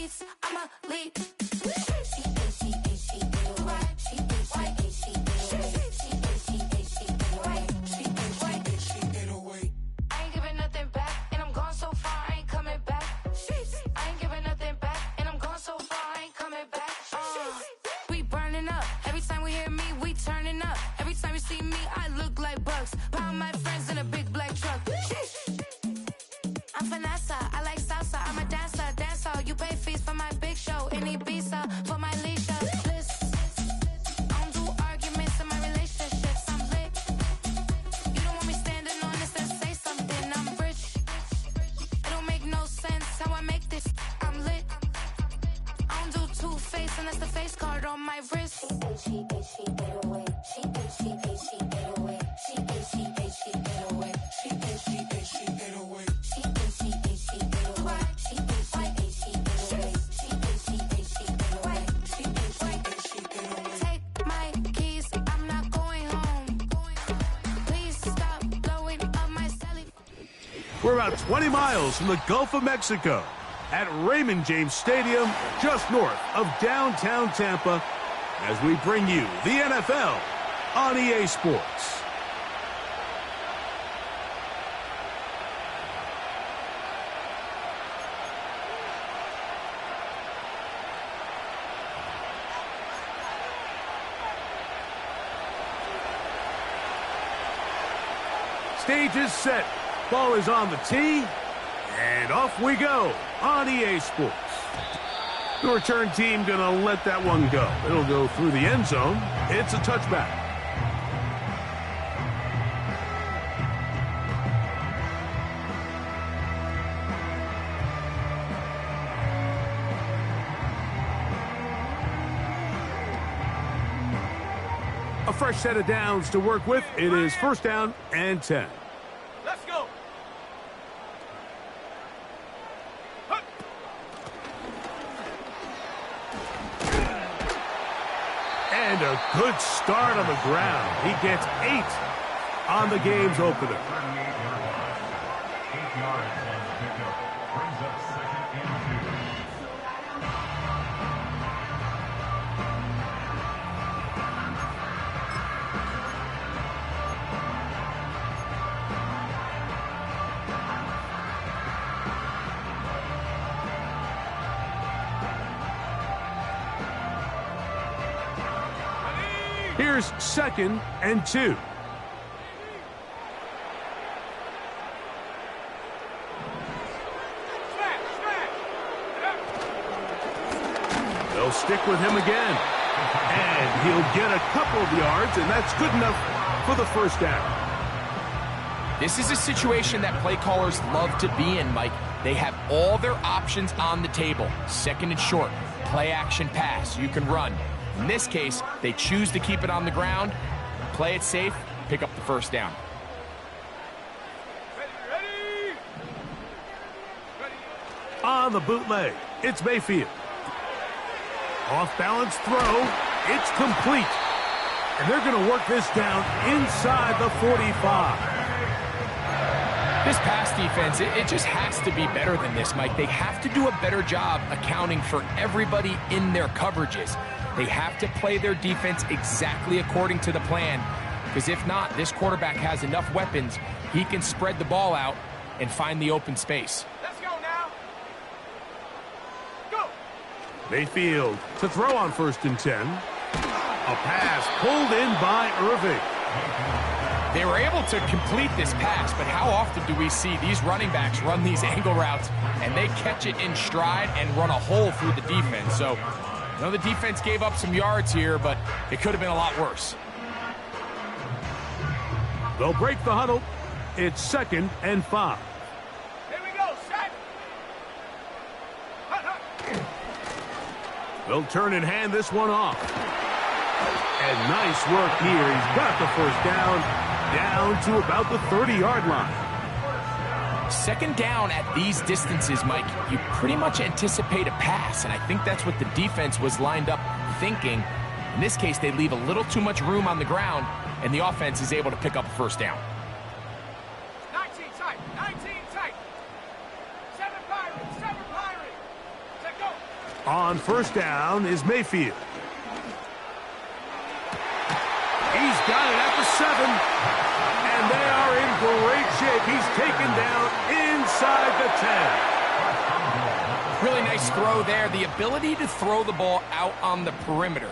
beats, I'ma lead. I ain't giving nothing back, and I'm gone so far, I ain't coming back. I ain't giving nothing back, and I'm gone so far, I ain't coming back. We burning up, every time we hear me, we turning up. Every time you see me, I look like bugs. Pound my friends in a big black truck. I'm Vanessa, I like salsa, I'm a dancer, you pay fees for my big show, in Ibiza, for my leisure. I don't do arguments in my relationships, I'm lit. You don't want me standing on this and say something, I'm rich. It don't make no sense how I make this, I'm lit. I don't do two-face unless the face card on my wrist. We're about 20 miles from the Gulf of Mexico at Raymond James Stadium, just north of downtown Tampa, as we bring you the NFL on EA Sports. Stage is set. Ball is on the tee, and off we go on EA Sports. The return team gonna let that one go. It'll go through the end zone. It's a touchback. A fresh set of downs to work with. It is first down and 10. Let's go. And a good start on the ground. He gets 8 on the game's opener. 8 yards on the pickup. Brings up 2nd and 2. Here's 2nd and 2. They'll stick with him again. And he'll get a couple of yards, and that's good enough for the first down. This is a situation that play callers love to be in, Mike. They have all their options on the table. 2nd and short, play action pass, you can run. In this case, they choose to keep it on the ground, play it safe, pick up the first down. On the bootleg, it's Mayfield. Off-balance throw, it's complete. And they're going to work this down inside the 45. This pass defense, it just has to be better than this, Mike. They have to do a better job accounting for everybody in their coverages. They have to play their defense exactly according to the plan, because if not, this quarterback has enough weapons, he can spread the ball out and find the open space. Let's go now. Go. Mayfield to throw on 1st and 10. A pass pulled in by Irving. They were able to complete this pass, but how often do we see these running backs run these angle routes and they catch it in stride and run a hole through the defense? So, I know the defense gave up some yards here, but it could have been a lot worse. They'll break the huddle. It's 2nd and 5. Here we go, set. They'll turn and hand this one off. And nice work here. He's got the first down to about the 30-yard line. 2nd down at these distances, Mike, you pretty much anticipate a pass, and I think that's what the defense was lined up thinking. In this case, they leave a little too much room on the ground, and the offense is able to pick up a first down. 19 tight, 19 tight. 7 Pirates, 7 Pirates. Set, go. On first down is Mayfield. He's got it at the 7. And they are in great shape. He's taken down inside the 10. Really nice throw there. The ability to throw the ball out on the perimeter.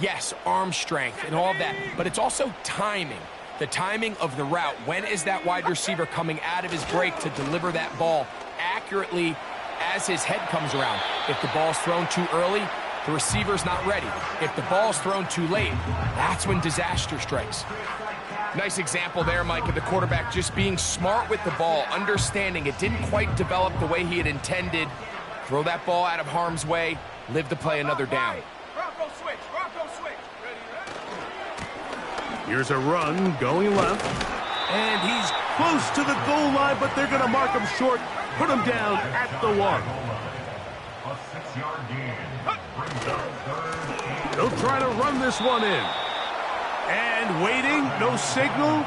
Yes, arm strength and all that, but it's also timing. The timing of the route. When is that wide receiver coming out of his break to deliver that ball accurately as his head comes around? If the ball's thrown too early, the receiver's not ready. If the ball's thrown too late, that's when disaster strikes. Nice example there, Mike, of the quarterback just being smart with the ball, understanding it didn't quite develop the way he had intended. Throw that ball out of harm's way, live to play another down. Bronco switch, Bronco switch. Here's a run going left. And he's close to the goal line, but they're going to mark him short, put him down at the 1. A 6-yard gain. Brings up 3rd. They'll try to run this one in. And waiting, no signal.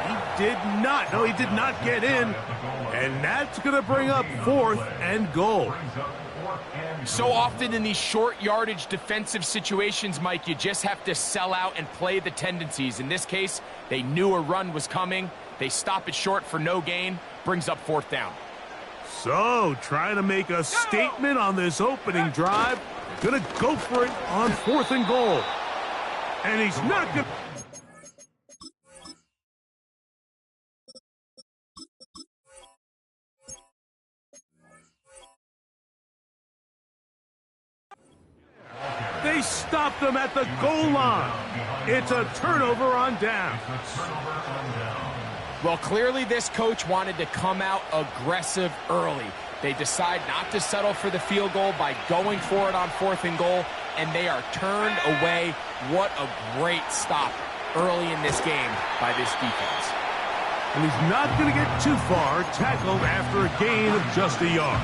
He did not. No, he did not get in. And that's going to bring up 4th and goal. So often in these short yardage defensive situations, Mike, you just have to sell out and play the tendencies. In this case, they knew a run was coming. They stop it short for no gain. Brings up 4th down. So, trying to make a statement on this opening drive. Going to go for it on 4th and goal. And he's not going to... They stopped him at the goal line. It's a turnover on down. Well, clearly this coach wanted to come out aggressive early. They decide not to settle for the field goal by going for it on 4th and goal, and they are turned away. What a great stop early in this game by this defense. And he's not going to get too far, tackled after a gain of just a yard.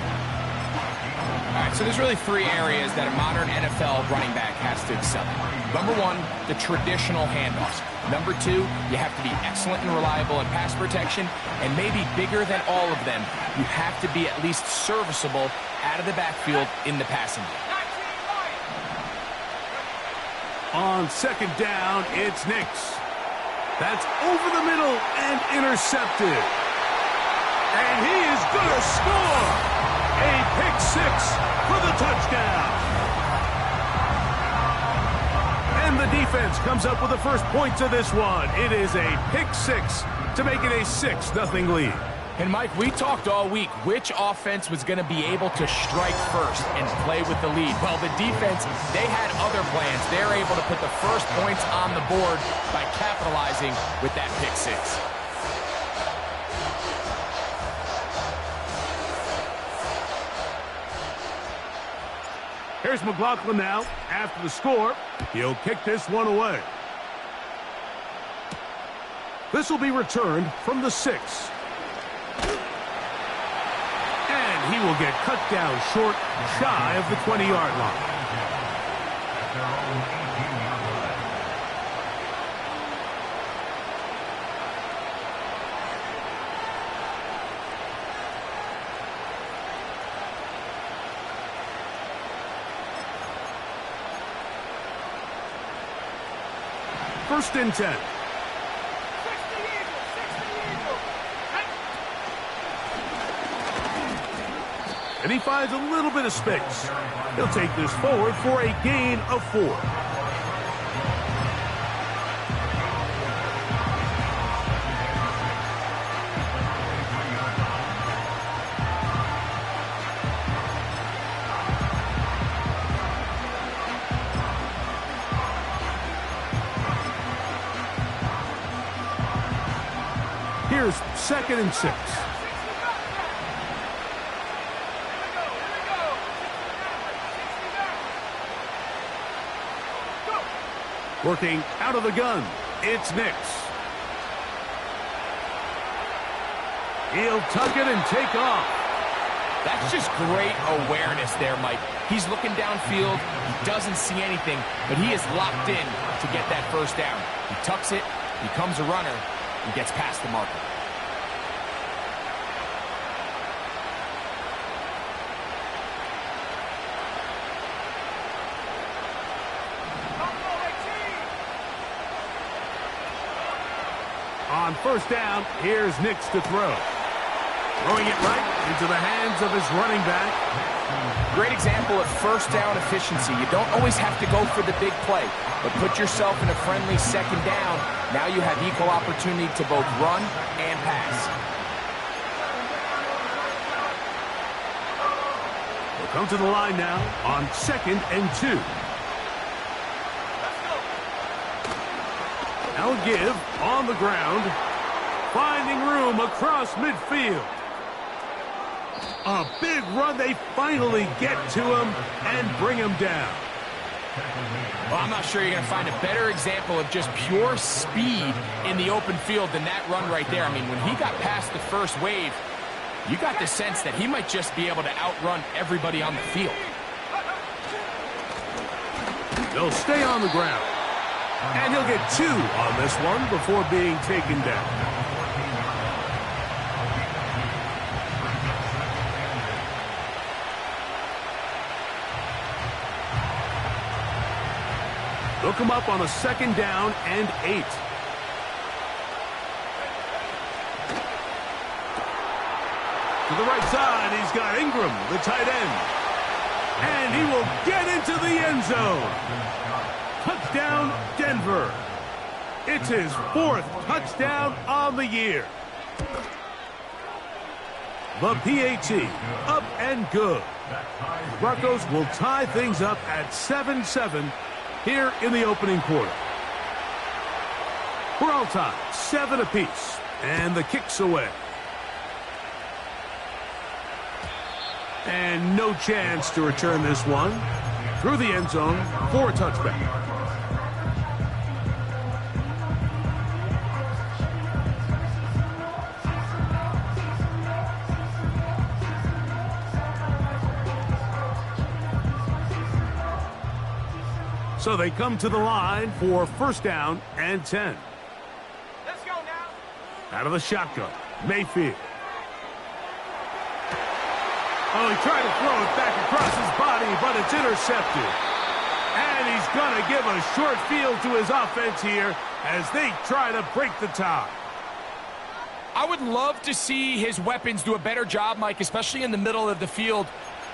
All right, so there's really 3 areas that a modern NFL running back has to excel in. Number 1, the traditional handoffs. Number 2, you have to be excellent and reliable in pass protection, and maybe bigger than all of them, you have to be at least serviceable out of the backfield in the passing game. On 2nd down, it's Nix. That's over the middle and intercepted. And he is going to score! A pick 6 for the touchdown. And the defense comes up with the first points of this one. It is a pick 6 to make it a 6-0 lead. And, Mike, we talked all week which offense was going to be able to strike first and play with the lead. Well, the defense, they had other plans. They're able to put the first points on the board by capitalizing with that pick 6. Here's McLaughlin now. After the score, he'll kick this one away. This will be returned from the 6. And he will get cut down short, shy of the 20-yard line. At their own 18-yard line. First and 10. 60 Eagles. And he finds a little bit of space. He'll take this forward for a gain of 4. Here's 2nd and 6. Working out of the gun, it's Nix. He'll tuck it and take off. That's just great awareness there, Mike. He's looking downfield. He doesn't see anything, but he is locked in to get that first down. He tucks it, becomes a runner, and gets past the marker. On first down, here's Nix to throw. Throwing it right into the hands of his running back. Great example of first down efficiency. You don't always have to go for the big play, but put yourself in a friendly second down. Now you have equal opportunity to both run and pass. We'll come to the line now on 2nd and 2. Now give on the ground, finding room across midfield. A big run. They finally get to him and bring him down. Well, I'm not sure you're going to find a better example of just pure speed in the open field than that run right there. I mean, when he got past the first wave, you got the sense that he might just be able to outrun everybody on the field. They'll stay on the ground. And he'll get 2 on this one before being taken down. They'll come up on a 2nd down and 8. To the right side, he's got Ingram, the tight end. And he will get into the end zone. Touchdown, Denver. It's his 4th touchdown on the year. The PAT, up and good. The Broncos will tie things up at 7-7 here in the opening quarter. We're all tied, 7 apiece, and the kick's away. And no chance to return this one through the end zone for a touchback. So they come to the line for first down and 10. Let's go now. Out of the shotgun, Mayfield. Oh, he tried to throw it back across his body, but it's intercepted. And he's going to give a short field to his offense here as they try to break the tie. I would love to see his weapons do a better job, Mike, especially in the middle of the field,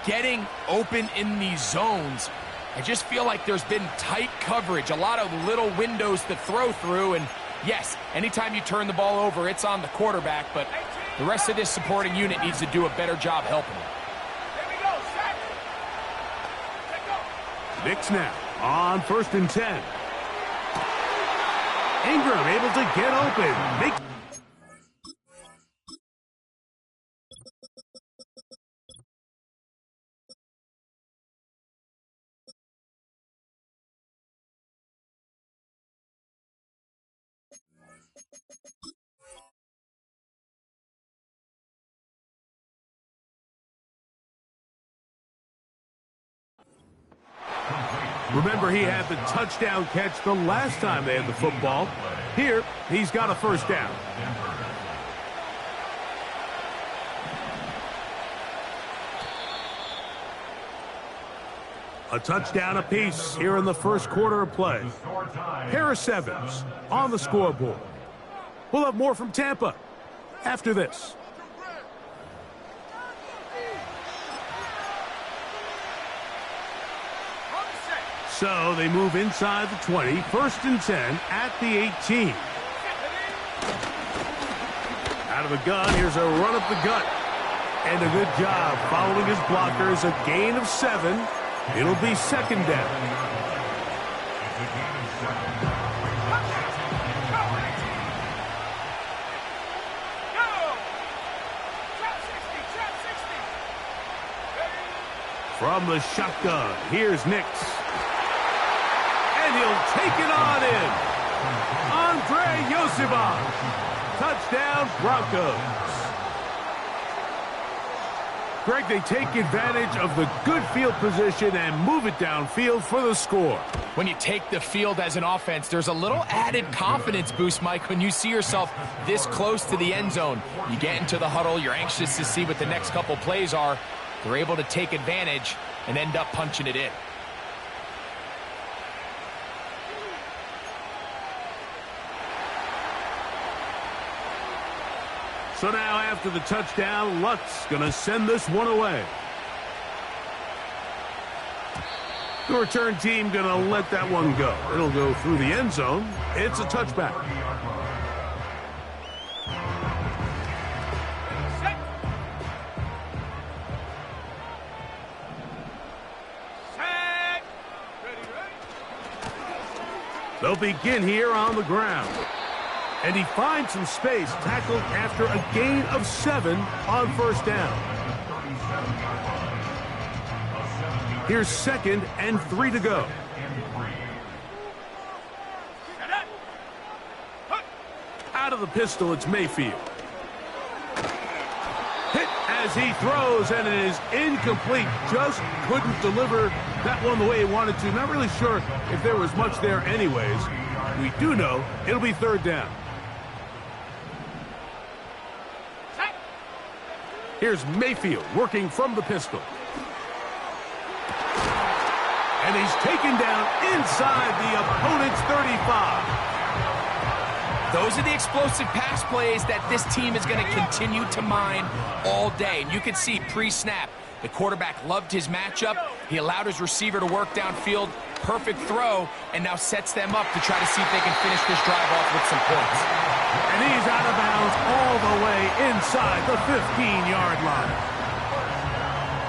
getting open in these zones. I just feel like there's been tight coverage, a lot of little windows to throw through, and yes, anytime you turn the ball over, it's on the quarterback, but the rest of this supporting unit needs to do a better job helping him. Here we go, set. Let go. Nix now on 1st and 10. Ingram able to get open. Remember, he had the touchdown catch the last time they had the football. Here, he's got a first down. A touchdown apiece here in the first quarter of play. Harris Evans on the scoreboard. We'll have more from Tampa after this. So they move inside the 20, 1st and 10 at the 18. Out of the gun, here's a run up the gut. And a good job following his blockers, a gain of 7. It'll be 2nd down. From the shotgun, here's Nix. And he'll take it on in. Andre Yosibach. Touchdown, Broncos. Greg, they take advantage of the good field position and move it downfield for the score. When you take the field as an offense, there's a little added confidence boost, Mike, when you see yourself this close to the end zone. You get into the huddle, you're anxious to see what the next couple plays are. They're able to take advantage and end up punching it in. So now after the touchdown, Luck's going to send this one away. The return team going to let that one go. It'll go through the end zone. It's a touchback. They'll begin here on the ground. And he finds some space, tackled after a gain of 7 on first down. Here's 2nd and 3 to go. Out of the pistol, it's Mayfield. Hit as he throws, and it is incomplete. Just couldn't deliver that one the way he wanted to. Not really sure if there was much there anyways. We do know it'll be 3rd down. Here's Mayfield working from the pistol. And he's taken down inside the opponent's 35. Those are the explosive pass plays that this team is going to continue to mine all day. And you can see pre-snap, the quarterback loved his matchup. He allowed his receiver to work downfield. Perfect throw, and now sets them up to try to see if they can finish this drive off with some points. And he's out of bounds all the way inside the 15-yard line.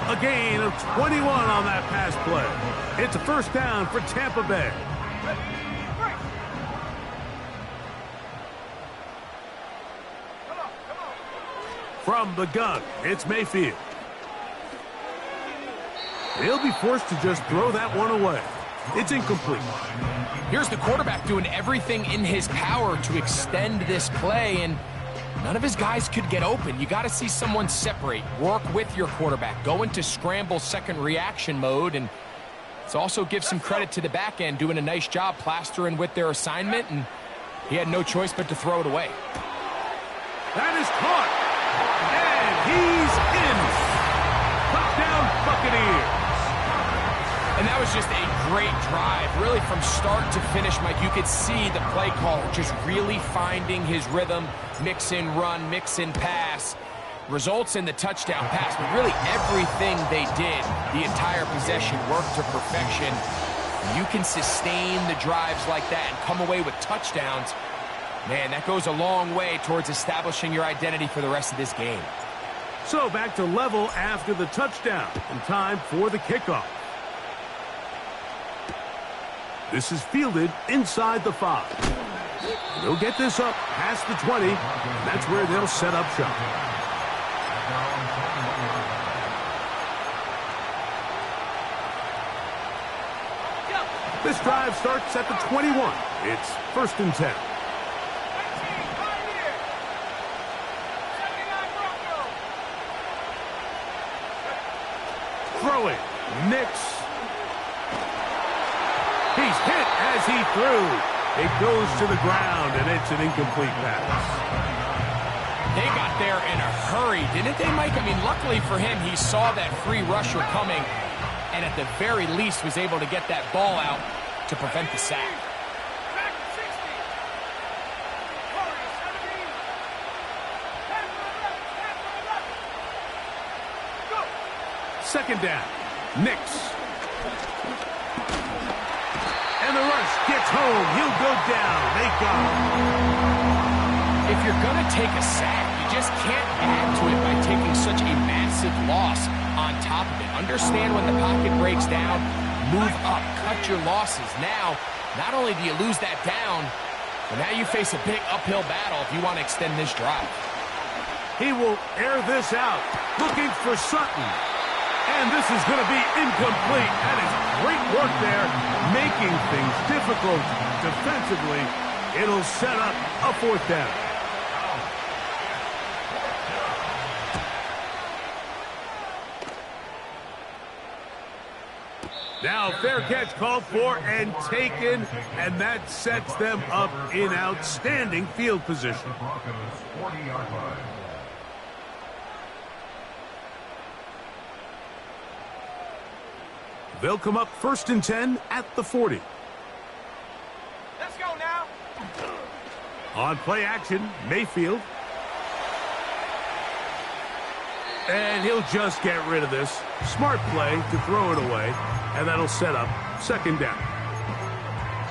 A gain of 21 on that pass play. It's a 1st down for Tampa Bay. From the gun, it's Mayfield. He'll be forced to just throw that one away. It's incomplete. Here's the quarterback doing everything in his power to extend this play, and none of his guys could get open. You got to see someone separate, work with your quarterback, go into scramble second reaction mode, and it's also give some credit to the back end doing a nice job plastering with their assignment, and he had no choice but to throw it away. That is caught, and he's in. Touchdown, Buccaneers. And that was just a great drive, really from start to finish, Mike. You could see the play caller just really finding his rhythm, mix in run, mix in pass. Results in the touchdown pass, but really everything they did, the entire possession worked to perfection. You can sustain the drives like that and come away with touchdowns. Man, that goes a long way towards establishing your identity for the rest of this game. So back to level after the touchdown, and time for the kickoff. This is fielded inside the 5. They'll get this up past the 20. That's where they'll set up shop. This drive starts at the 21. It's 1st and 10. Throwing. Nix. He's hit as he threw. It goes to the ground, and it's an incomplete pass. They got there in a hurry, didn't they, Mike? I mean, luckily for him, he saw that free rusher coming, and at the very least was able to get that ball out to prevent the sack. 2nd down. Nix. And the rush gets home. He'll go down. They got him. If you're going to take a sack, you just can't add to it by taking such a massive loss on top of it. Understand when the pocket breaks down, move up, cut your losses. Now, not only do you lose that down, but now you face a big uphill battle if you want to extend this drive. He will air this out, looking for Sutton. And this is going to be incomplete. That is great work there, making things difficult defensively. It'll set up a 4th down. Now fair catch called for and taken, and that sets them up in outstanding field position. They'll come up 1st and 10 at the 40. Let's go now. On play action, Mayfield. And he'll just get rid of this. Smart play to throw it away, and that'll set up second down.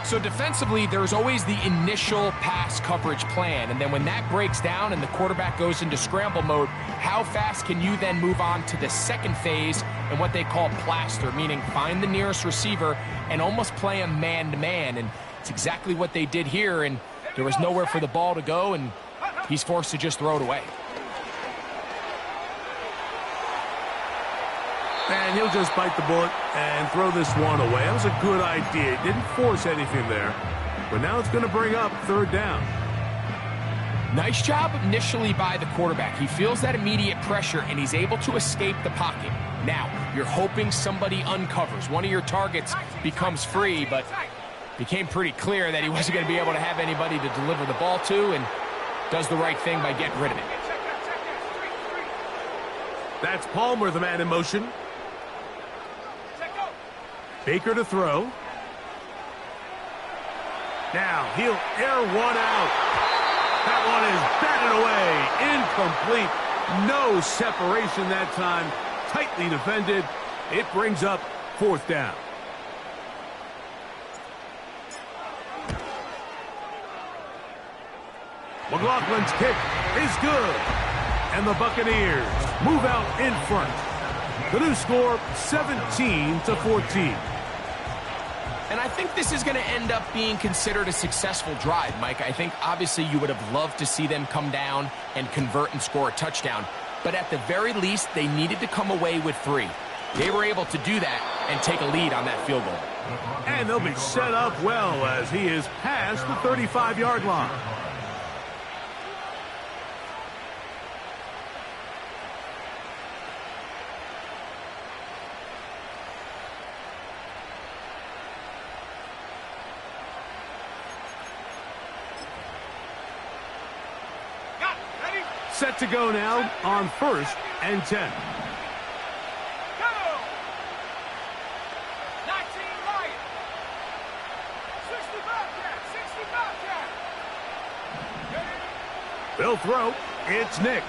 So defensively, there's always the initial pass coverage plan, and then when that breaks down and the quarterback goes into scramble mode, how fast can you then move on to the second phase and what they call plaster, meaning find the nearest receiver and almost play him man-to-man, and it's exactly what they did here, and there was nowhere for the ball to go, and he's forced to just throw it away. And he'll just bite the bullet and throw this one away. That was a good idea. He didn't force anything there. But now it's going to bring up third down. Nice job initially by the quarterback. He feels that immediate pressure, and he's able to escape the pocket. Now, you're hoping somebody uncovers. One of your targets becomes free, but it became pretty clear that he wasn't going to be able to have anybody to deliver the ball to, and does the right thing by getting rid of it. That's Palmer, the man in motion. Baker to throw. Now he'll air one out. That one is batted away. Incomplete. No separation that time. Tightly defended. It brings up fourth down. McLaughlin's kick is good. And the Buccaneers move out in front. The new score, 17-14. And I think this is going to end up being considered a successful drive, Mike. I think obviously you would have loved to see them come down and convert and score a touchdown. But at the very least, they needed to come away with 3. They were able to do that and take a lead on that field goal. And they'll be set up well as he is past the 35-yard line. Set to go now on 1st and 10. Go! 19 right. 65 cat. 65 cat. They'll throw. It's Nix.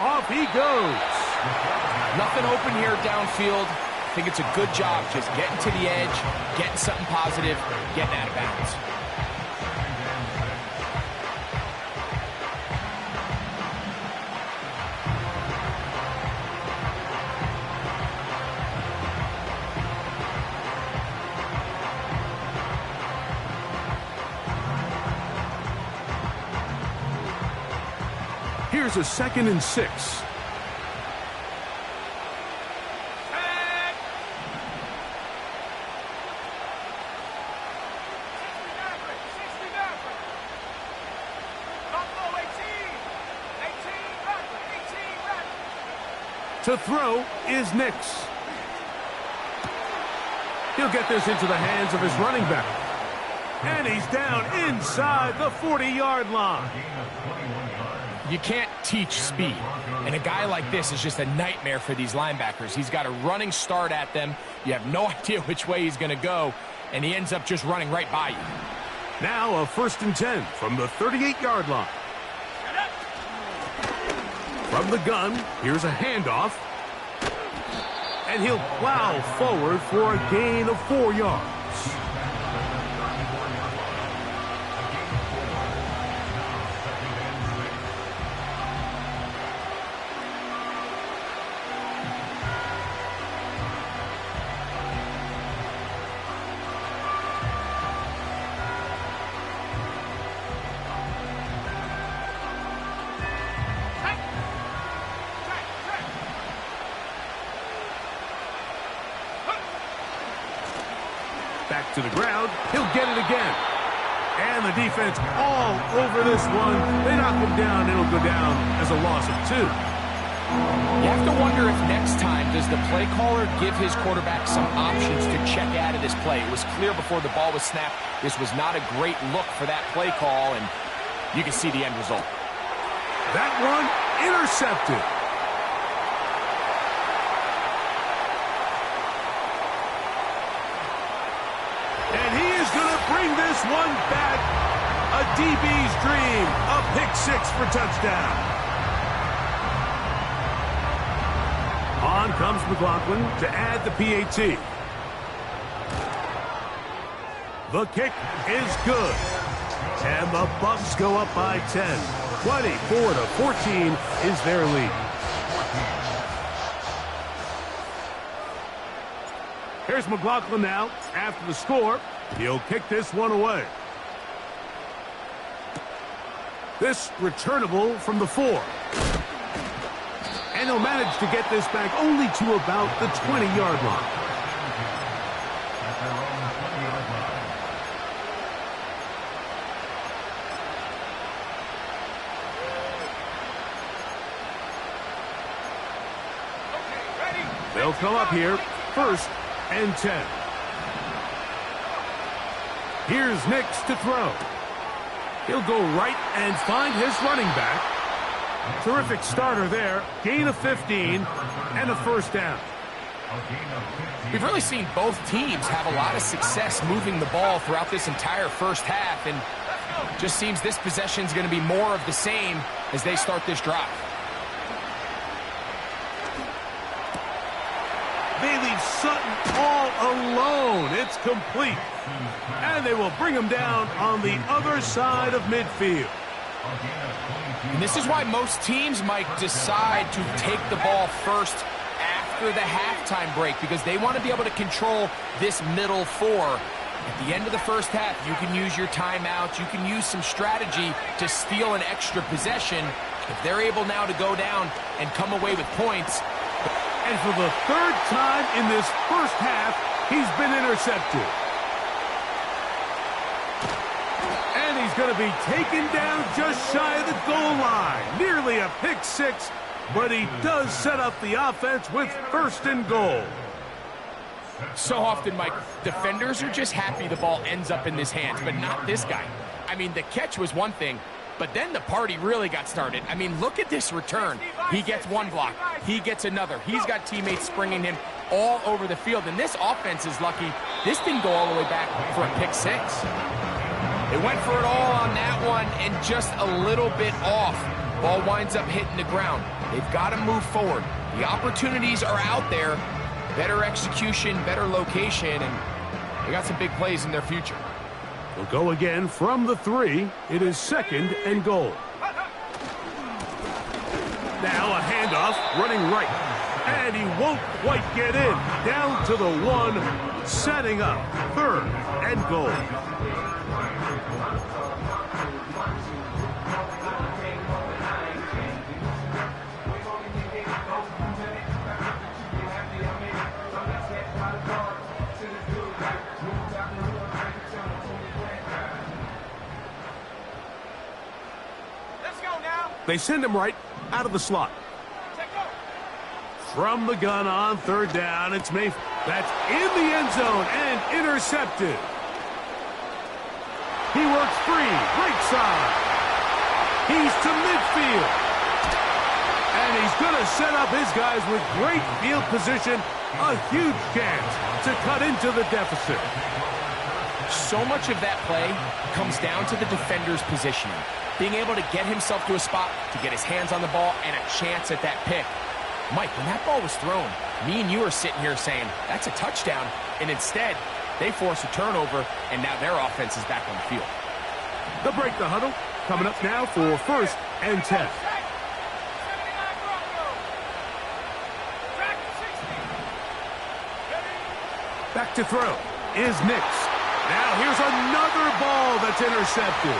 Off he goes. Nothing open here downfield. I think it's a good job just getting to the edge, getting something positive, getting out of bounds. Here's a 2nd and 6. To throw is Nix. He'll get this into the hands of his running back. And he's down inside the 40-yard line. You can't teach speed, and a guy like this is just a nightmare for these linebackers. He's got a running start at them. You have no idea which way he's going to go, and he ends up just running right by you. Now a 1st and 10 from the 38-yard line. From the gun, here's a handoff. And he'll plow forward for a gain of 4 yards. Back to the ground. He'll get it again. And the defense all over this one. They knock him down. It'll go down as a loss of 2. You have to wonder if next time does the play caller give his quarterback some options to check out of this play. It was clear before the ball was snapped this was not a great look for that play call, and you can see the end result. That one intercepted. And he is going to bring this one back. A DB's dream. A pick 6 for touchdown. comes McLaughlin to add the PAT. The kick is good. And the Bucks go up by 10. 24-14 is their lead. Here's McLaughlin now after the score. He'll kick this one away. This returnable from the 4. And he'll manage to get this back only to about the 20-yard line. At their own 20-yard line. Okay, ready? They'll come up here, 1st and 10. Here's Nix to throw. He'll go right and find his running back. Terrific starter there. Gain of 15 and a 1st down. We've really seen both teams have a lot of success moving the ball throughout this entire first half, and just seems this possession is going to be more of the same as they start this drive. They leave Sutton all alone. It's complete. And they will bring him down on the other side of midfield. And this is why most teams might decide to take the ball first after the halftime break, because they want to be able to control this middle 4. At the end of the first half, you can use your timeouts. You can use some strategy to steal an extra possession. If they're able now to go down and come away with points. And for the 3rd time in this first half, he's been intercepted. And he's going to be taken down just shy of the goal line. Nearly a pick 6, but he does set up the offense with 1st and goal. So often, Mike, defenders are just happy the ball ends up in his hands, but not this guy. I mean, the catch was one thing, but then the party really got started. I mean, look at this return. He gets one block. He gets another. He's got teammates springing him all over the field, and this offense is lucky. This didn't go all the way back for a pick 6. They went for it all on that one and just a little bit off. Ball winds up hitting the ground. They've got to move forward. The opportunities are out there. Better execution, better location, and they got some big plays in their future. We'll go again from the 3. It is 2nd and goal. Now a handoff, running right. And he won't quite get in. Down to the 1, setting up 3rd and goal. They send him right out of the slot. From the gun on 3rd down, it's Mayfield. That's in the end zone and intercepted. He works free, right side. He's to midfield. And he's going to set up his guys with great field position. A huge chance to cut into the deficit. So much of that play comes down to the defender's positioning. Being able to get himself to a spot, to get his hands on the ball, and a chance at that pick. Mike, when that ball was thrown, me and you are sitting here saying, that's a touchdown. And instead, they force a turnover, and now their offense is back on the field. They'll break the huddle. Coming up now for 1st and 10. Back to throw is Nix. Now here's another ball that's intercepted.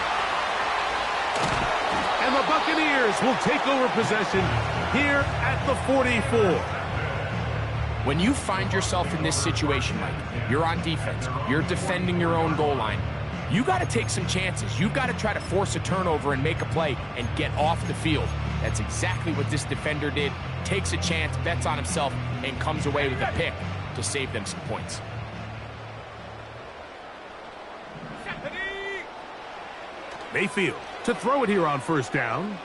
And the Buccaneers will take over possession here at the 44. When you find yourself in this situation, Mike, you're on defense, you're defending your own goal line, you got to take some chances. You've got to try to force a turnover and make a play and get off the field. That's exactly what this defender did. Takes a chance, bets on himself, and comes away with a pick to save them some points. Mayfield to throw it here on 1st down.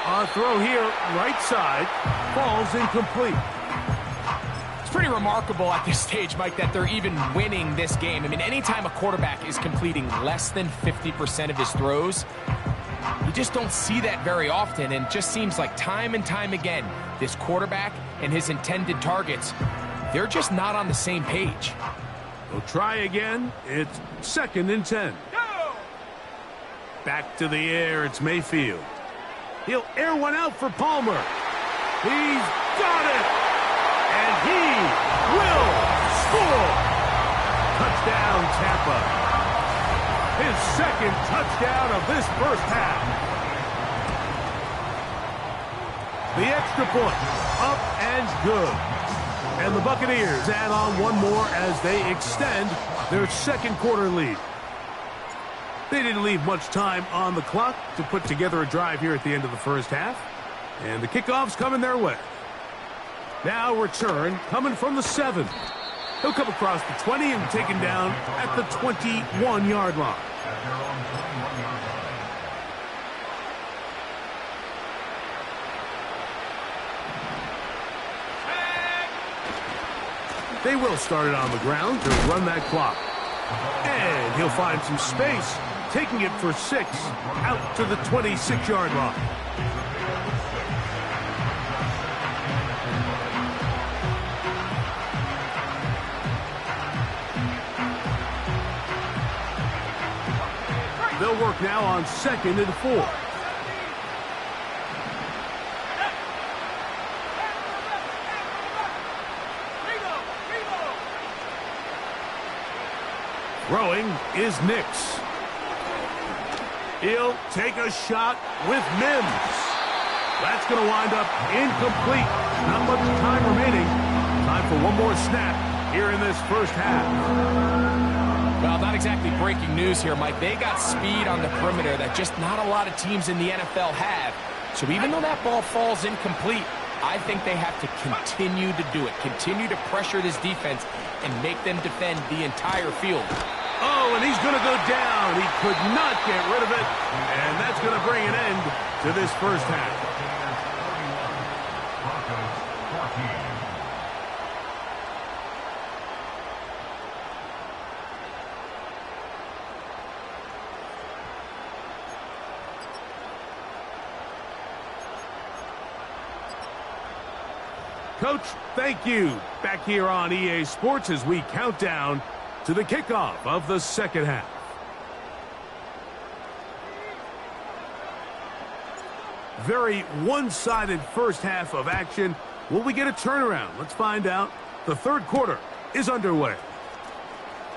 A throw here, right side, falls incomplete. It's pretty remarkable at this stage, Mike, that they're even winning this game. I mean, anytime a quarterback is completing less than 50% of his throws, You just don't see that very often, and it just seems like time and time again, this quarterback and his intended targets, they're just not on the same page. They'll try again. It's 2nd and 10. Back to the air, it's Mayfield. He'll air one out for Palmer. He's got it! And he will score! Touchdown, Tampa. His 2nd touchdown of this first half. The extra point, up and good. And the Buccaneers add on one more as they extend their 2nd quarter lead. They didn't leave much time on the clock to put together a drive here at the end of the first half. And the kickoff's coming their way. Now return coming from the 7. He'll come across the 20 and taken down at the 21-yard line. They will start it on the ground to run that clock. And he'll find some space, taking it for 6 out to the 26-yard line. They'll work now on 2nd and 4. Throwing is Nix. He'll take a shot with Mims. That's going to wind up incomplete. Not much time remaining. Time for one more snap here in this first half. Well, not exactly breaking news here, Mike. They got speed on the perimeter that just not a lot of teams in the NFL have. So even though that ball falls incomplete, I think they have to continue to do it. Continue to pressure this defense and make them defend the entire field. Oh, and he's going to go down. He could not get rid of it. And that's going to bring an end to this first half. Coach, thank you. Back here on EA Sports as we count down to the kickoff of the second half. Very one-sided first half of action. Will we get a turnaround? Let's find out. The third quarter is underway.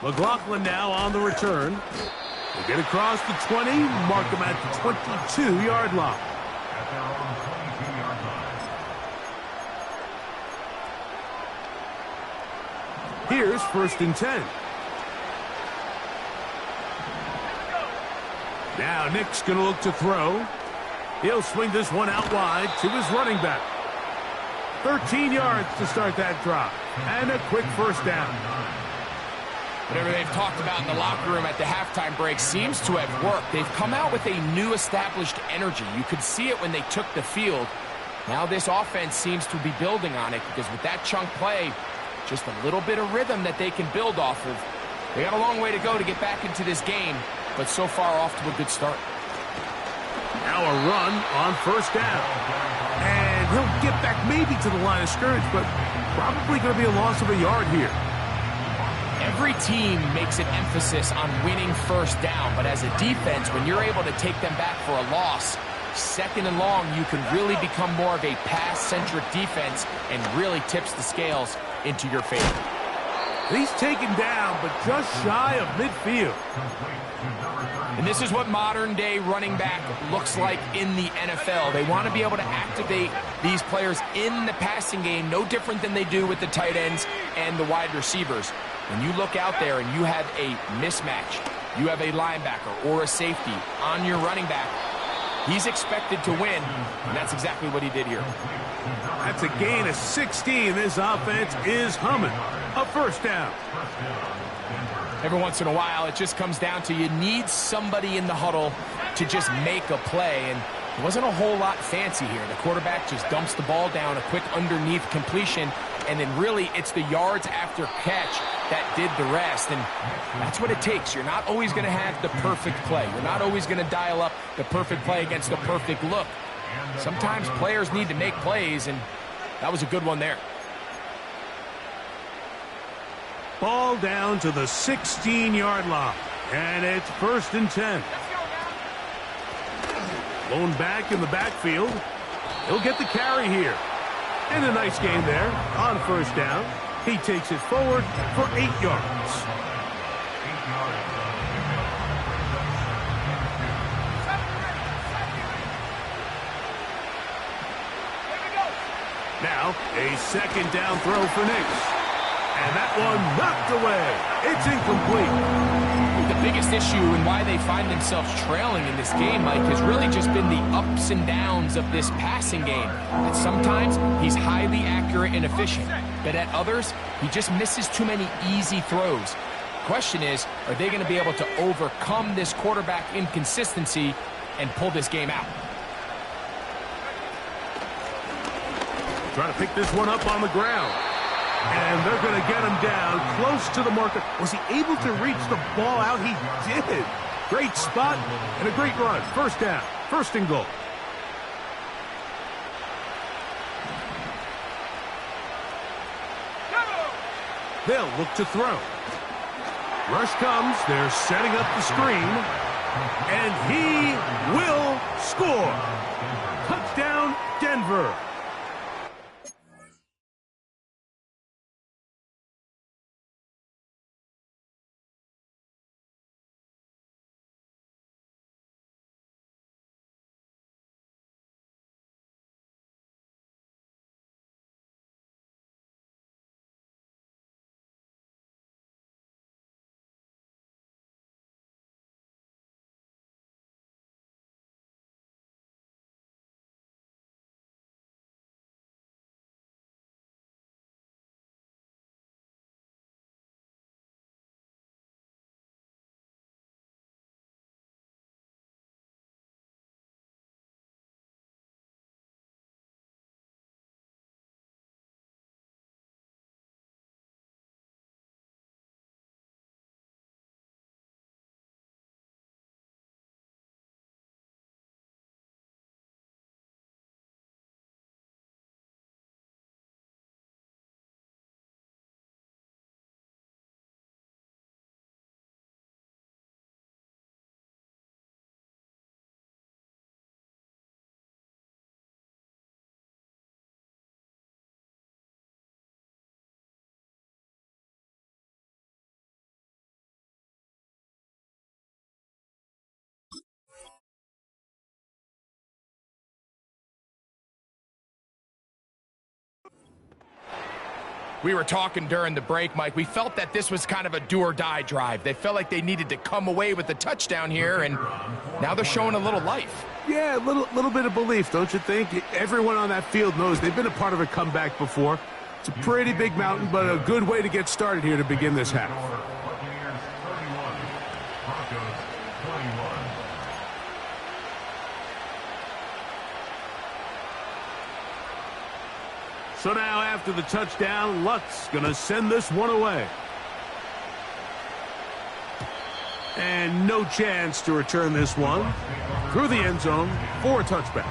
McLaughlin now on the return. They get across the 20, mark them at the 22-yard line. Here's 1st and 10. Now Nick's going to look to throw. He'll swing this one out wide to his running back. 13 yards to start that drive. And a quick first down. Whatever they've talked about in the locker room at the halftime break seems to have worked. They've come out with a new established energy. You could see it when they took the field. Now this offense seems to be building on it because with that chunk play, just a little bit of rhythm that they can build off of. They got a long way to go to get back into this game, but so far off to a good start. Now a run on first down. And he'll get back maybe to the line of scrimmage, but probably going to be a loss of a yard here. Every team makes an emphasis on winning first down, but as a defense, when you're able to take them back for a loss, 2nd and long, you can really become more of a pass-centric defense and really tips the scales into your favor. He's taken down, but just shy of midfield. And this is what modern-day running back looks like in the NFL. They want to be able to activate these players in the passing game, no different than they do with the tight ends and the wide receivers. When you look out there and you have a mismatch, you have a linebacker or a safety on your running back, he's expected to win, and that's exactly what he did here. That's a gain of 16. This offense is humming. A first down. Every once in a while, it just comes down to you need somebody in the huddle to just make a play, and it wasn't a whole lot fancy here. The quarterback just dumps the ball down, a quick underneath completion, and then really it's the yards after catch that did the rest, and that's what it takes. You're not always going to have the perfect play. You're not always going to dial up the perfect play against the perfect look. Sometimes players need to make plays, and that was a good one there. Ball down to the 16-yard line, and it's 1st and 10. Blown back in the backfield. He'll get the carry here. And a nice gain there on 1st down. He takes it forward for 8 yards. Now, a 2nd down throw for Nix. And that one knocked away. It's incomplete. The biggest issue and why they find themselves trailing in this game, Mike, has really just been the ups and downs of this passing game. That sometimes he's highly accurate and efficient, but at others, he just misses too many easy throws. The question is, are they going to be able to overcome this quarterback inconsistency and pull this game out? Trying to pick this one up on the ground. And they're going to get him down close to the marker. Was he able to reach the ball out? He did. Great spot and a great run. 1st down. 1st and goal. They'll look to throw. Rush comes. They're setting up the screen. And he will score. Touchdown, Denver. We were talking during the break, Mike. We felt that this was kind of a do-or-die drive. They felt like they needed to come away with a touchdown here, and now they're showing a little life. Yeah, a little bit of belief, don't you think? Everyone on that field knows they've been a part of a comeback before. It's a pretty big mountain, but a good way to get started here to begin this half. Buccaneers 31, Broncos 21. So now after the touchdown, Luck's going to send this one away. And no chance to return this one through the end zone for a touchback.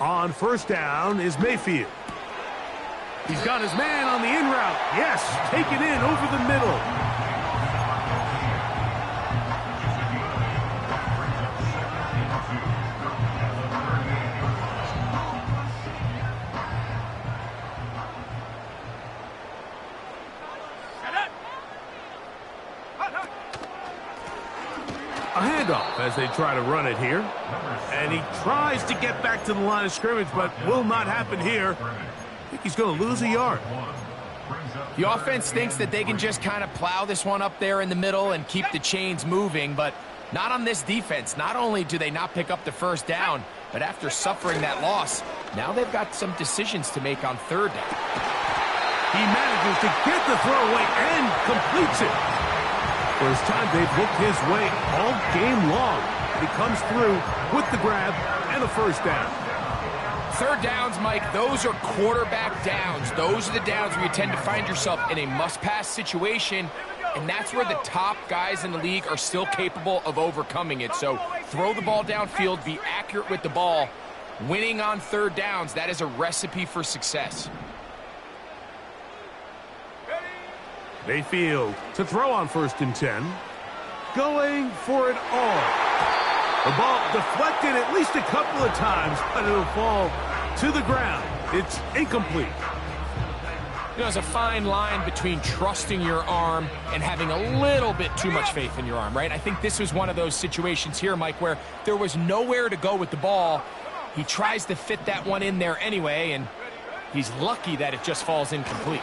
On 1st down is Mayfield. He's got his man on the in route. Yes, taken in over the middle. A handoff as they try to run it here. And he tries to get back to the line of scrimmage, but will not happen here. think he's going to lose a yard. The offense thinks that they can just kind of plow this one up there in the middle and keep the chains moving, but not on this defense. Not only do they not pick up the first down, but after suffering that loss, now they've got some decisions to make on third down. He manages to get the throwaway and completes it. First time they've looked his way all game long. He comes through with the grab and a first down. Third downs, Mike, those are quarterback downs. Those are the downs where you tend to find yourself in a must-pass situation, and that's where the top guys in the league are still capable of overcoming it. So throw the ball downfield, be accurate with the ball. Winning on third downs, that is a recipe for success. Mayfield to throw on 1st and 10. Going for it all. The ball deflected at least a couple of times, but it'll fall to the ground. It's incomplete. You know, there's a fine line between trusting your arm and having a little bit too much faith in your arm, right? I think this was one of those situations here, Mike, where there was nowhere to go with the ball. He tries to fit that one in there anyway, and he's lucky that it just falls incomplete.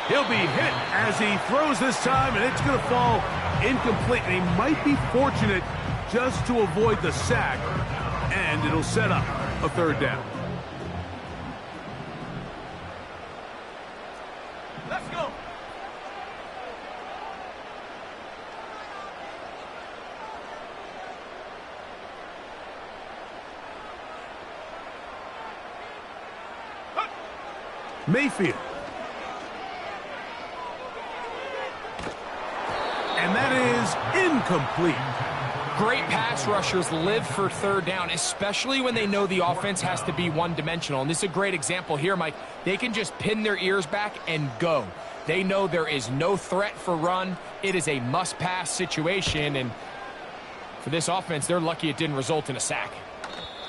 He'll be hit as he throws this time, and it's going to fall incomplete. And he might be fortunate just to avoid the sack, and it'll set up a third down. Let's go. Mayfield. And that is incomplete. Great pass rushers live for third down, especially when they know the offense has to be one-dimensional. And this is a great example here, Mike. They can just pin their ears back and go. They know there is no threat for run. It is a must-pass situation, and for this offense, they're lucky it didn't result in a sack.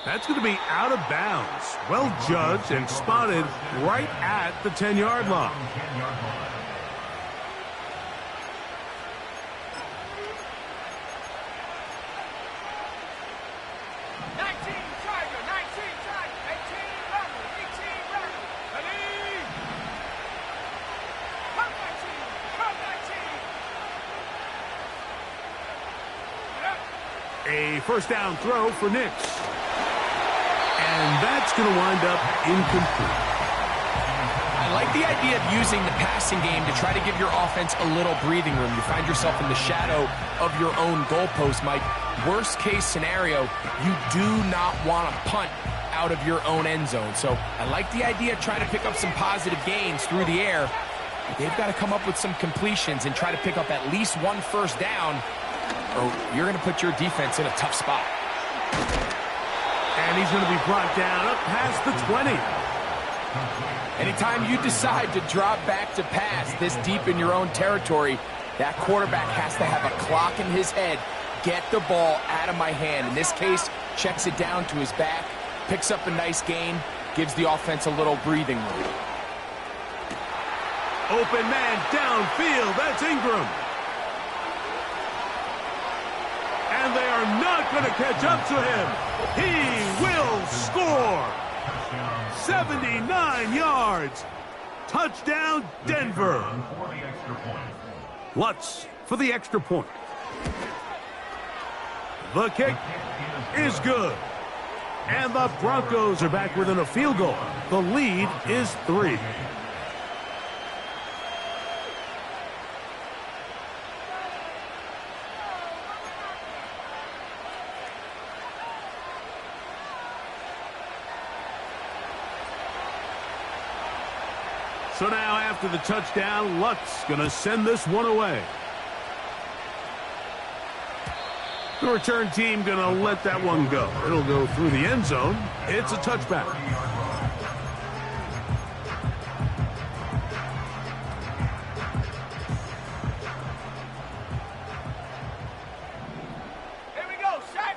That's going to be out of bounds. Well judged and spotted right at the 10-yard line. A first down throw for Nix. And that's going to wind up incomplete. I like the idea of using the passing game to try to give your offense a little breathing room. You find yourself in the shadow of your own goalpost, Mike. Worst case scenario, you do not want to punt out of your own end zone. So I like the idea of trying to pick up some positive gains through the air. They've got to come up with some completions and try to pick up at least one first down, or you're going to put your defense in a tough spot. And he's going to be brought down up past the 20. Anytime you decide to drop back to pass this deep in your own territory, that quarterback has to have a clock in his head. Get the ball out of my hand. In this case, checks it down to his back, picks up a nice gain, gives the offense a little breathing room. Open man downfield. That's Ingram. And they are not going to catch up to him. He will score. 79 yards. Touchdown, Denver. Lutz for the extra point. The kick is good. And the Broncos are back within a field goal. The lead is 3. So now after the touchdown, Lutz going to send this one away. The return team going to let that one go. It'll go through the end zone. It's a touchback. Here we go, set.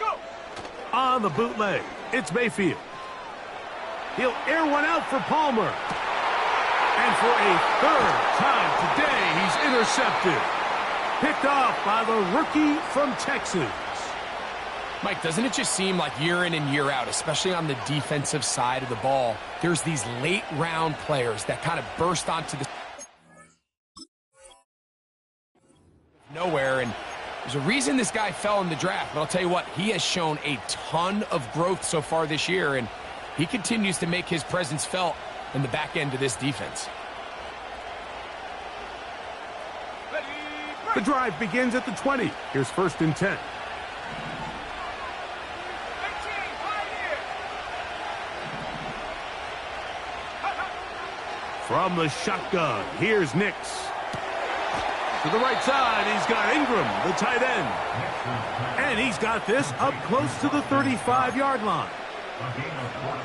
Go. On the bootleg, it's Mayfield. He'll air one out for Palmer. And for a third time today, he's intercepted. Picked off by the rookie from Texas. Mike, doesn't it just seem like year in and year out, especially on the defensive side of the ball, there's these late-round players that kind of burst onto the nowhere, and there's a reason this guy fell in the draft, but I'll tell you what, he has shown a ton of growth so far this year, and he continues to make his presence felt in the back end of this defense. The drive begins at the 20. Here's 1st and 10. From the shotgun, here's Nix. To the right side, he's got Ingram, the tight end. And he's got this up close to the 35-yard line.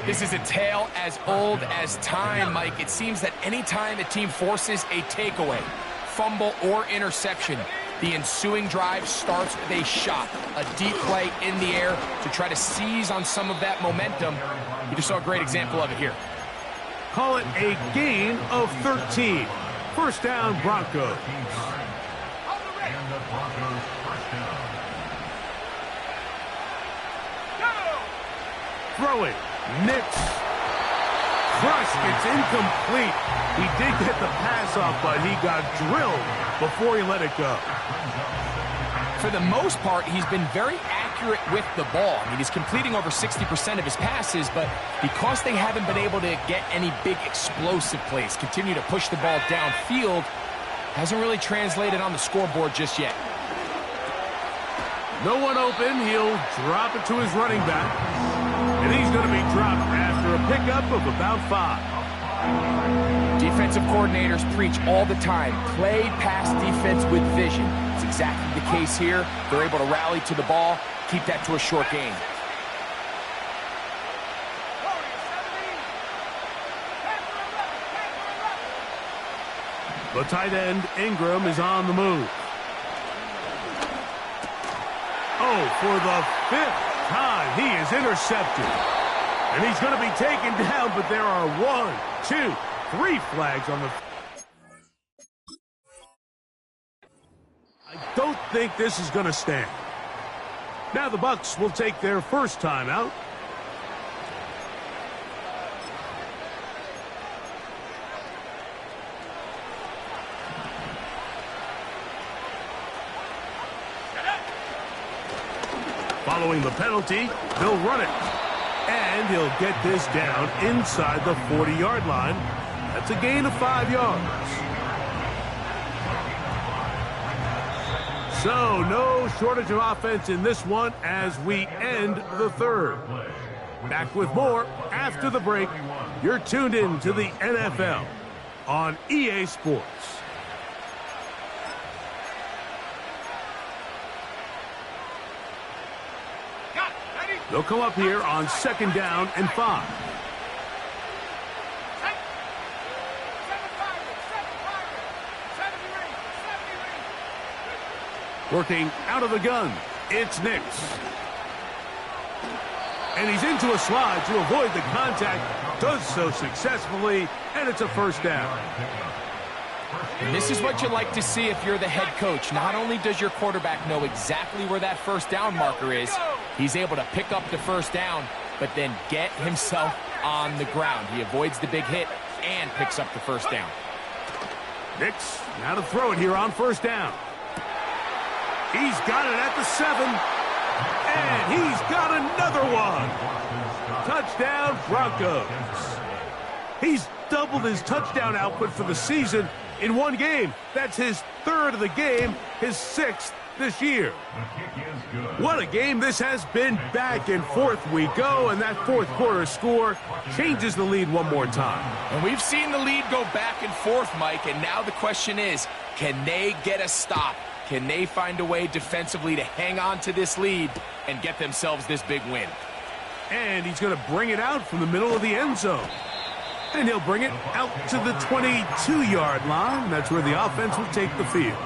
This is a tale as old as time, Mike. It seems that anytime a team forces a takeaway, fumble, or interception, the ensuing drive starts with a shot, a deep play in the air to try to seize on some of that momentum. You just saw a great example of it here. Call it a gain of 13. 1st down, Broncos. And the Broncos first down. Throwing, Nix. Crushed, it's incomplete. He did get the pass off, but he got drilled before he let it go. For the most part, he's been very accurate with the ball. I mean, he's completing over 60% of his passes, but because they haven't been able to get any big explosive plays, continue to push the ball downfield, hasn't really translated on the scoreboard just yet. No one open, he'll drop it to his running back. And he's going to be dropped after a pickup of about 5. Defensive coordinators preach all the time, play pass defense with vision. It's exactly the case here. They're able to rally to the ball, keep that to a short gain. The tight end, Ingram, is on the move. Oh, for the 5th time, he is intercepted. And he's going to be taken down, but there are 1, 2, 3 flags on the... I don't think this is going to stand. Now the Bucs will take their first timeout. Following the penalty, they'll run it. And he'll get this down inside the 40-yard line. That's a gain of 5 yards. So, no shortage of offense in this one as we end the 3rd. Back with more after the break. You're tuned in to the NFL on EA Sports. They'll come up here on 2nd down and 5. Working out of the gun, it's Nix. And he's into a slide to avoid the contact. Does so successfully, and it's a 1st down. And this is what you like to see if you're the head coach. Not only does your quarterback know exactly where that 1st down marker is, he's able to pick up the 1st down, but then get himself on the ground. He avoids the big hit and picks up the 1st down. Nix now to throw it here on 1st down. He's got it at the 7. And he's got another one. Touchdown, Broncos. He's doubled his touchdown output for the season in one game. That's his 3rd of the game, his 6th this year. What a game this has been. Back and forth we go, and that 4th quarter score changes the lead one more time. And we've seen the lead go back and forth, Mike, and now the question is, can they get a stop? Can they find a way defensively to hang on to this lead and get themselves this big win? And he's going to bring it out from the middle of the end zone. And he'll bring it out to the 22-yard line. That's where the offense will take the field.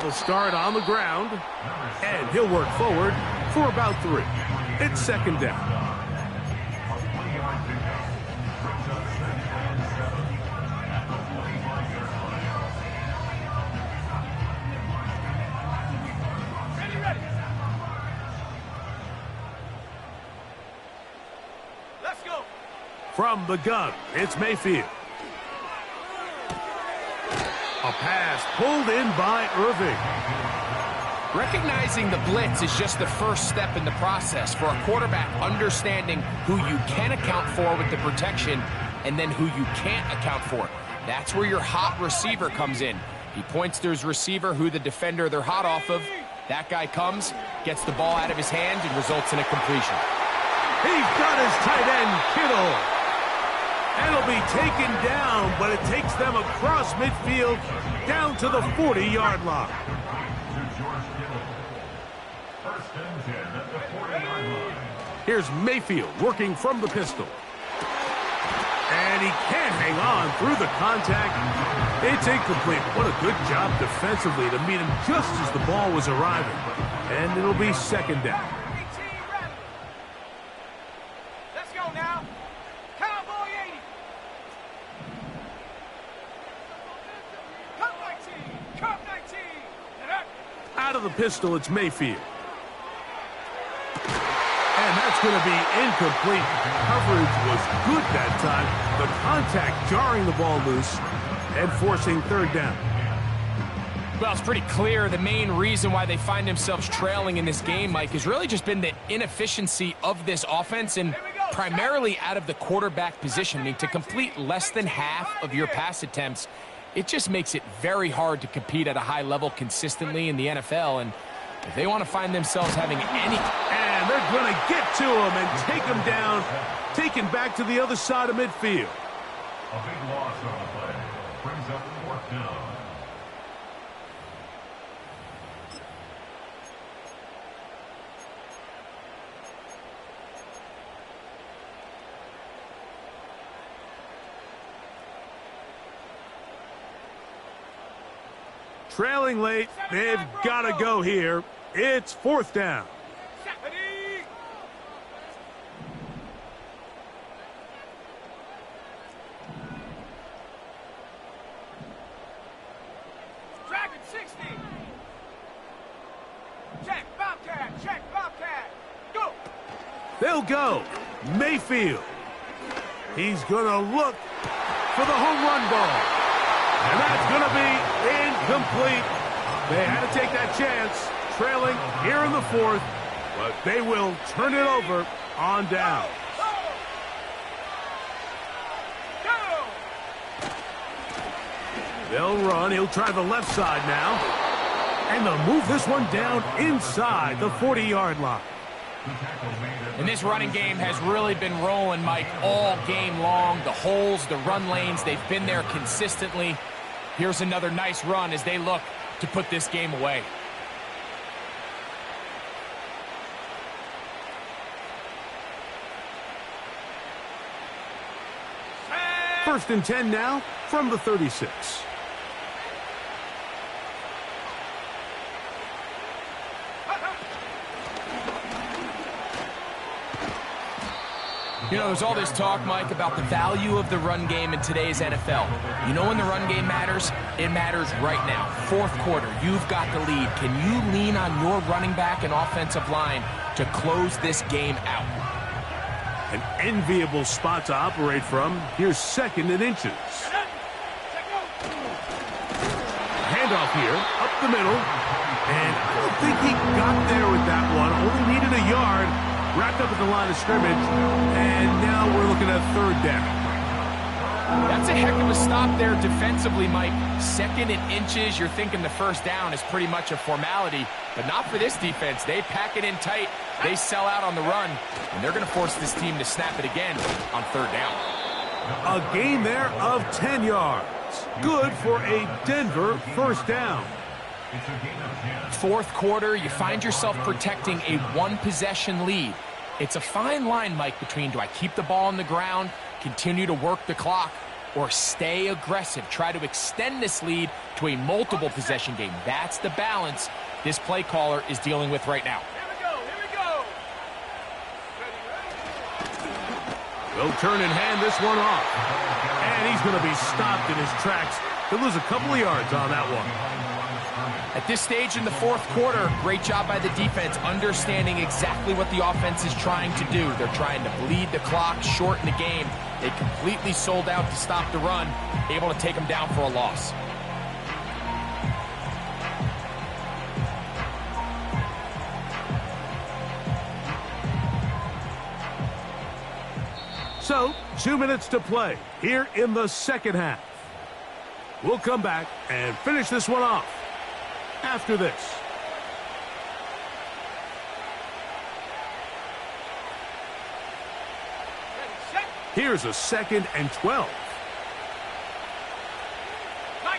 will start on the ground, and he'll work forward for about 3. It's second down. Ready. Let's go. From the gun, it's Mayfield. A pass pulled in by Irving. Recognizing the blitz is just the first step in the process for a quarterback, understanding who you can account for with the protection and then who you can't account for. That's where your hot receiver comes in. He points to his receiver, who the defender they're hot off of. That guy comes, gets the ball out of his hand, and results in a completion. He's got his tight end, Kittle. And it'll be taken down, but it takes them across midfield down to the 40-yard line. Here's Mayfield working from the pistol. And he can't hang on through the contact. It's incomplete. What a good job defensively to meet him just as the ball was arriving. And it'll be second down. Let's go now. Cowboy 80. Cup 19. Cup 19. And up. Out of the pistol, it's Mayfield. And that's going to be incomplete. Coverage was good that time. The contact jarring the ball loose and forcing third down. Well, it's pretty clear the main reason why they find themselves trailing in this game, Mike, has really just been the inefficiency of this offense and primarily out of the quarterback position. I mean, to complete less than half of your pass attempts, it just makes it very hard to compete at a high level consistently in the NFL. And if they want to find themselves having any... And they're going to get to him and take him down, taken back to the other side of midfield. A big loss on the play. Brings up 4th down. Trailing late, they've got to go here. It's 4th down. Dragon 60. Check Bobcat. Check Bobcat. Go. They'll go. Mayfield. He's going to look for the home run ball. And that's going to be incomplete. They had to take that chance, trailing here in the 4th, but they will turn it over on down. They'll run. He'll try the left side now. And they'll move this one down inside the 40-yard line. And this running game has really been rolling, Mike, all game long. The holes, the run lanes, they've been there consistently. Here's another nice run as they look to put this game away. First and 10 now from the 36. You know, there's all this talk, Mike, about the value of the run game in today's NFL. You know when the run game matters? It matters right now. 4th quarter, you've got the lead. Can you lean on your running back and offensive line to close this game out? An enviable spot to operate from. Here's 2nd and inches. Handoff here, up the middle. And I don't think he got there with that one. Only needed a yard. Wrapped up at the line of scrimmage, and now we're looking at 3rd down. That's a heck of a stop there defensively, Mike. 2nd and inches, you're thinking the first down is pretty much a formality, but not for this defense. They pack it in tight, they sell out on the run, and they're going to force this team to snap it again on 3rd down. A gain there of 10 yards. Good for a Denver first down. 4th quarter, you find yourself protecting a one-possession lead. It's a fine line, Mike, between do I keep the ball on the ground, continue to work the clock, or stay aggressive. Try to extend this lead to a multiple possession game. That's the balance this play caller is dealing with right now. Here we go, here we go. They'll turn and hand this one off. And he's going to be stopped in his tracks. He'll lose a couple of yards on that one. At this stage in the fourth quarter, great job by the defense, understanding exactly what the offense is trying to do. They're trying to bleed the clock, shorten the game. They completely sold out to stop the run, able to take them down for a loss. So, 2 minutes to play here in the second half. We'll come back and finish this one off after this. Ready, set. Here's a 2nd and 12. 19-18.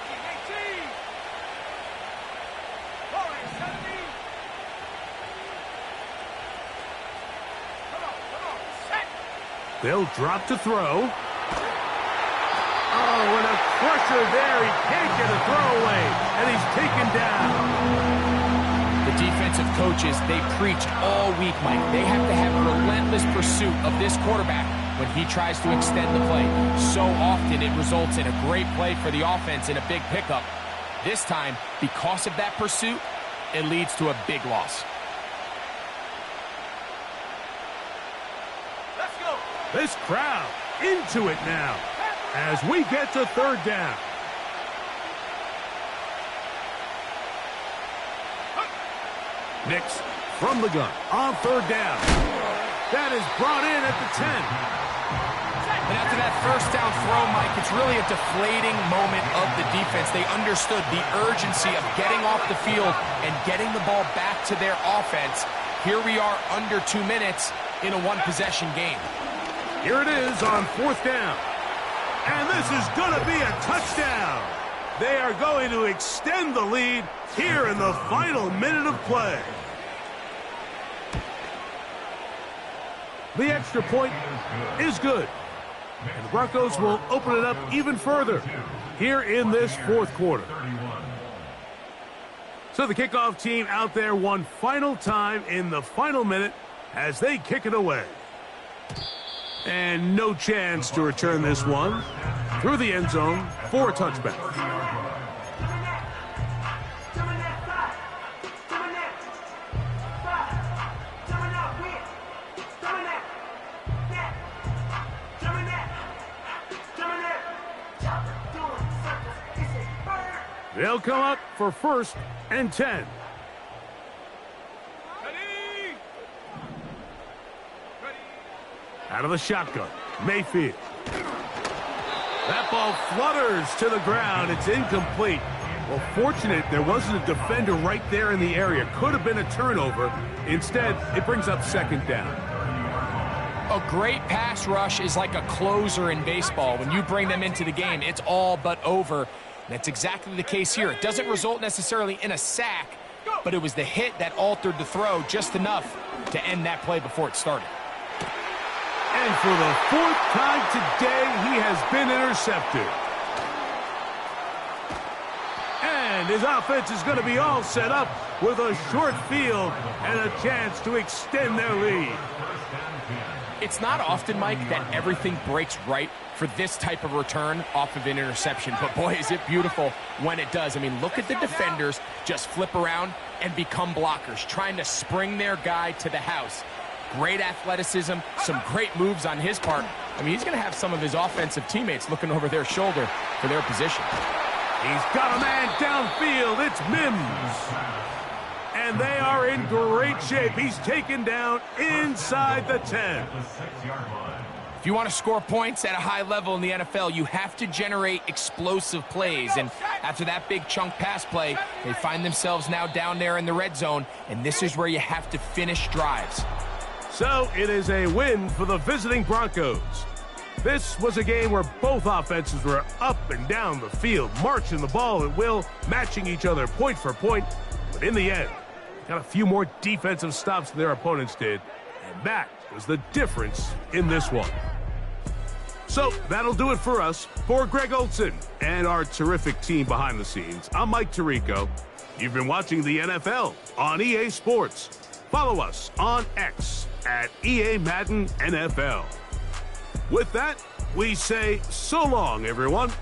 Warriors 70. Come on, set. They'll drop to throw. Oh, and a crusher there. He can't get a throw away, and he's taken down. The defensive coaches, they preach all week, Mike. They have to have a relentless pursuit of this quarterback when he tries to extend the play. So often it results in a great play for the offense and a big pickup. This time, because of that pursuit, it leads to a big loss. Let's go. This crowd into it now as we get to third down. Nix from the gun on third down. That is brought in at the 10. And after that first down throw, Mike, it's really a deflating moment of the defense. They understood the urgency of getting off the field and getting the ball back to their offense. Here we are under 2 minutes in a one-possession game. Here it is on fourth down. And this is going to be a touchdown. They are going to extend the lead here in the final minute of play. The extra point is good. And the Broncos will open it up even further here in this fourth quarter. So the kickoff team out there one final time in the final minute as they kick it away. And no chance to return this one through the end zone for a touchback. They'll come up for 1st and 10. Out of the shotgun, Mayfield. That ball flutters to the ground. It's incomplete. Well, fortunate there wasn't a defender right there in the area. Could have been a turnover. Instead, it brings up 2nd down. A great pass rush is like a closer in baseball. When you bring them into the game, it's all but over. And that's exactly the case here. It doesn't result necessarily in a sack, but it was the hit that altered the throw just enough to end that play before it started. And for the 4th time today, he has been intercepted. And his offense is going to be all set up with a short field and a chance to extend their lead. It's not often, Mike, that everything breaks right for this type of return off of an interception. But boy, is it beautiful when it does. I mean, look at the defenders just flip around and become blockers, trying to spring their guy to the house. Great athleticism, some great moves on his part. I mean, he's going to have some of his offensive teammates looking over their shoulder for their position. He's got a man downfield. It's Mims. And they are in great shape. He's taken down inside the 10. If you want to score points at a high level in the NFL, you have to generate explosive plays. And after that big chunk pass play, they find themselves now down there in the red zone. And this is where you have to finish drives. So it is a win for the visiting Broncos. This was a game where both offenses were up and down the field, marching the ball at will, matching each other point for point. But in the end, got a few more defensive stops than their opponents did. And that was the difference in this one. So that'll do it for us. For Greg Olson and our terrific team behind the scenes, I'm Mike Tirico. You've been watching the NFL on EA Sports. Follow us on X at EA Madden NFL. With that, we say so long, everyone.